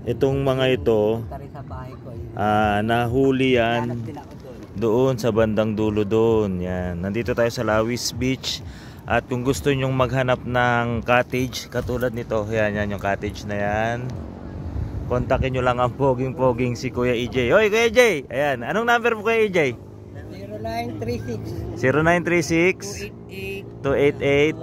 Itong mga ito, nahuli yan doon sa bandang dulo doon. Yan. Nandito tayo sa Lawis Beach. At kung gusto nyong maghanap ng cottage katulad nito, yan yung cottage na yan. Kontakin nyo lang ang poging-poging si Kuya EJ. Hoy Kuya EJ! Ayan, anong number mo Kuya EJ? 0936 288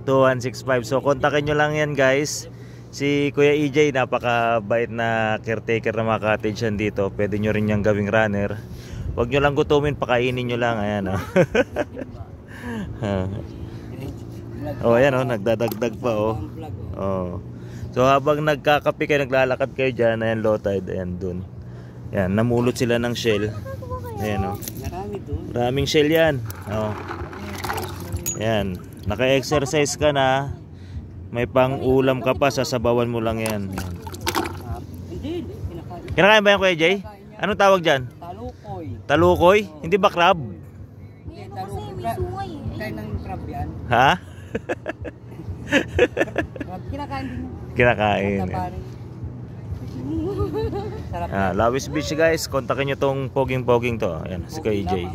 2165. So kontakin nyo lang yan guys. Si Kuya EJ, napakabait na caretaker na mga cottage yan dito. Pwede nyo rin yung gawing runner. Huwag nyo lang gutumin, pakainin nyo lang. Ayan o. Oh, ayan o, nagdadagdag pa o. Oh. So habang nagkakape kayo, naglalakad kayo dyan, ayan low tide, ayan dun. Ayan, namulot sila ng shell. Ayan o. Maraming shell yan. Oh. Ayan, naka-exercise ka na. May pang ulam ka pa, sasabawan mo lang yan. Kinakain ba yan Kuya Jay? Anong tawag dyan? Talukoy. Talukoy? Hindi ba crab? Hindi, talukoy. Kain ng crab yan. Ha? Kinakain din. Kinakain. Sarap. Lawis Beach guys, kontakin nyo tong poging-poging to. Ayan, si Kuya Jay.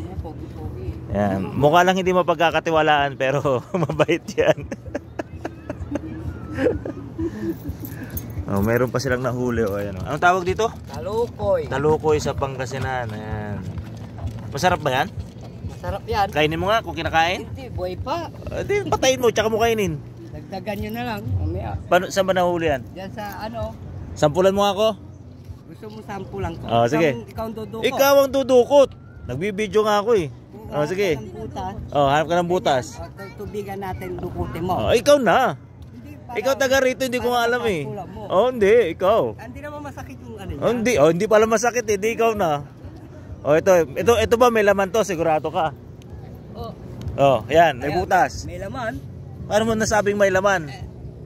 Ayan, mukha lang hindi mapagkakatiwalaan pero mabait yan. Oh, meron pa silang nahuli o ayan. Anong tawag dito? Talukoy. Talukoy sa Pangasinan. Ayan. Masarap ba yan? Masarap yan. Kainin mo nga kung kinakain. Hindi, buhay pa. Di patayin mo tsaka mo kainin. Dagdagan nyo na lang. Mamaya. Saan ba nahuli yan? Diyan sa ano. Sampulan mo ako. Gusto mo sampulan ko? Oh, sige. Ikaw ang dudukot. Ikaw ang dudukot. Nagbibideo nga ako eh. Oh, sige. Oh, hanap ka ng butas. Tubigan natin dukutin mo. Oh, ikaw na. Ikaw taga rito, hindi ko nga alam eh. Oh, hindi, ikaw. Hindi naman masakit yung ano niya. Oh, hindi pala masakit, hindi ikaw na. Oh, ito ba may laman to, sigurado ka. Oh, yan, may butas. May laman. Paano mo nasabing may laman?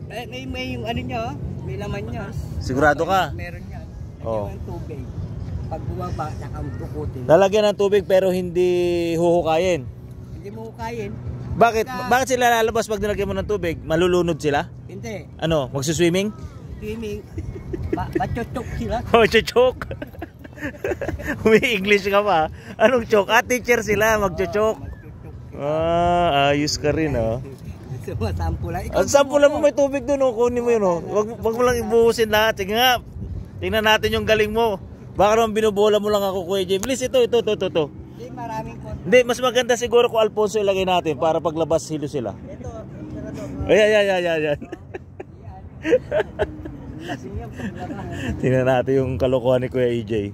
May yung ano niya, may laman niya. Sigurado ka? Meron yan. Oh. Yung tubig. Pag bumaba, saka dukutin. Lalagyan ng tubig pero hindi huhukayin. Hindi mo hukayin. Bakit sila lalabas pag nilagyan mo ng tubig? Malulunod sila? Hindi. Ano, magsuswimming? Swimming. Machuchok sila. Oh, chuchok. Umi-English ka pa. Anong chok? Teacher sila, magchuchok. Ayos ka rin oh. Sampulan. Ang sampulan mo may tubig doon oh. Kunin mo yun oh. Wag mo lang ibuhusin lahat. Sige nga. Tingnan natin yung galing mo. Baka naman binubola mo lang ako Kuya Jay. Bilis ito. Hindi, maraming konti. Hindi, mas maganda siguro kung Alfonso ilagay natin para paglabas hilo sila. Ito. Ayan. Tingnan natin yung kalokohan ni Kuya EJ.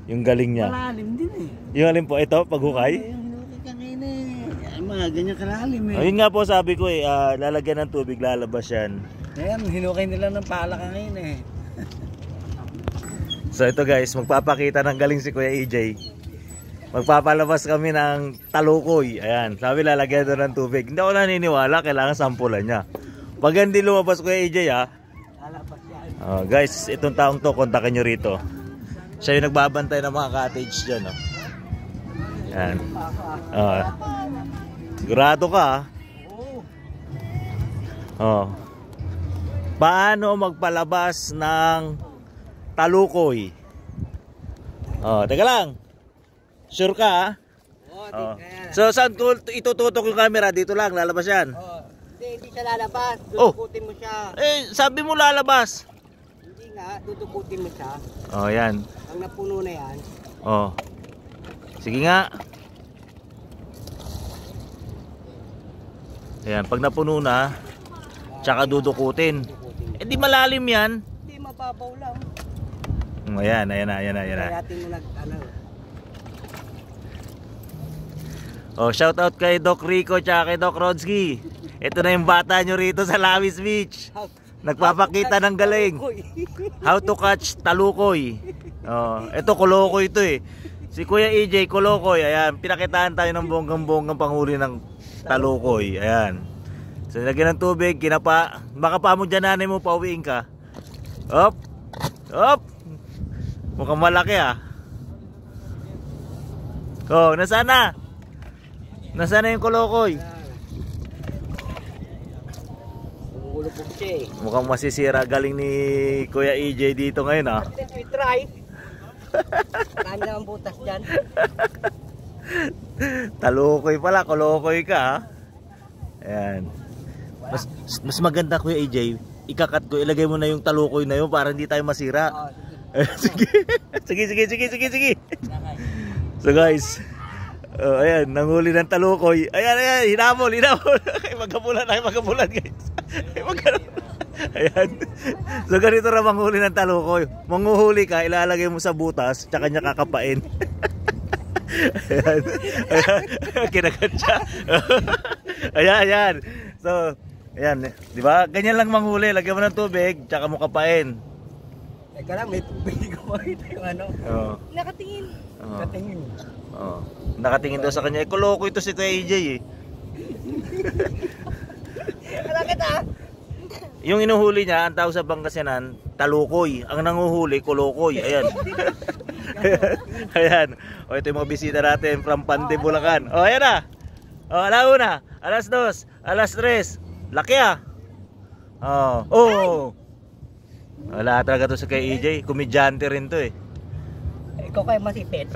Yung galing niya. Malalim din eh. Yung alin po, ito, paghukay? Yung hinukay kanina eh. Mga ganyan kalalim eh. Ayun nga po sabi ko eh, lalagyan ng tubig, lalabas yan. Ayan, hinukay nila ng pala kanina eh. So ito guys, magpapakita ng galing si Kuya EJ. Magpapalabas kami ng talukoy. Ayan, sabi lalagyan doon ng tubig. Hindi ako naniniwala, kailangan sampulan niya. Pag hindi lumabas Kuya EJ Lalabas yan. guys, itong taong to, kontakin nyo rito. Siya yung nagbabantay ng mga cottage dyan. Ayan. Sigurado ka paano magpalabas ng talukoy? Teka lang. Sure ka So saan ko itututok yung camera? Dito lang, lalabas yan. Hindi siya lalabas. Dudukutin mo siya. Sabi mo lalabas. Hindi nga, dudukutin mo siya. Yan. Ang napuno na yan. Sige nga. Ayan, pag napuno na, tsaka dudukutin. Di malalim yan. Hindi, mababaw lang. Ayan. Kayatin mo Shout out kay Doc Rico tsaka kay Doc Rodsky. Ito na yung bata nyo rito sa Lawis Beach. Nagpapakita ng galing. How to catch talukoy. Ito kolokoy ito eh. Si Kuya EJ kolokoy. Ayan, pinakitaan tayo ng bonggang-bonggang panghuli ng talukoy. Ayan. So lagyan ng tubig, kinapa. Baka pa mo dyan nanay mo, pauwiin ka. Op. Mukhang malaki nasaan na? Nasaan na yung kolokoy? Lubog siya eh. Mukhang masisira galing ni Kuya EJ dito ngayon ah. We try. Kanya ang butas dyan. Talukoy pala, kolokoy ka ha. Ayan. Mas maganda Kuya EJ, ikakat ko, ilagay mo na yung talukoy na yun para hindi tayo masira. Sige. Sige. So guys, ayan, nanghuli ng talukoy. Ayan, hinabol. Magkabulan guys. Ayan. So ganito na manghuli ng talukoy. Manghuhuli ka, ilalagay mo sa butas, tsaka niya kakapain. Ayan. Kinagat siya. Ayan. So, ayan, di ba? Ganyan lang manghuli, lagyan mo ng tubig, tsaka mo kapain. Teka lang, may tubig ko makita yung ano. Nakatingin. Katingin. Nakatingin daw sa kanya. Koloko ito si Kuya EJ eh. Bakit ah? Yung inuhuli niya, ang tawag sa Pangasinan, talukoy. Ang nanguhuli, kolokoy. Ayan. Ayan. O ito yung mga bisita natin from Pande, Bulacan. O ayan na. O alauna. Alas 2. Alas 3. Laki ah. Wala talaga to sa kay EJ. Komedyante rin to eh. Ikaw kayo masipit.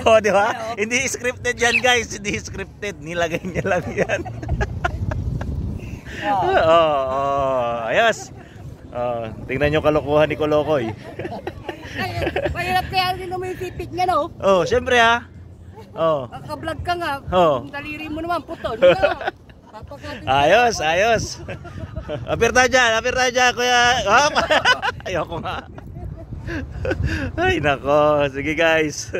O di ba? Hindi scripted yan guys. Hindi scripted. Nilagay niya lang yan. Ayos. Tingnan nyo kalokohan ni Kolokoy. Mahirap kaya rin naman yung sipit niya, no? Syempre ha. Kaka-vlog ka nga. Ang daliri mo naman, putol. Ayos. Apir tayo dyan, kuya. Ayoko nga. Ay nako. Sige guys.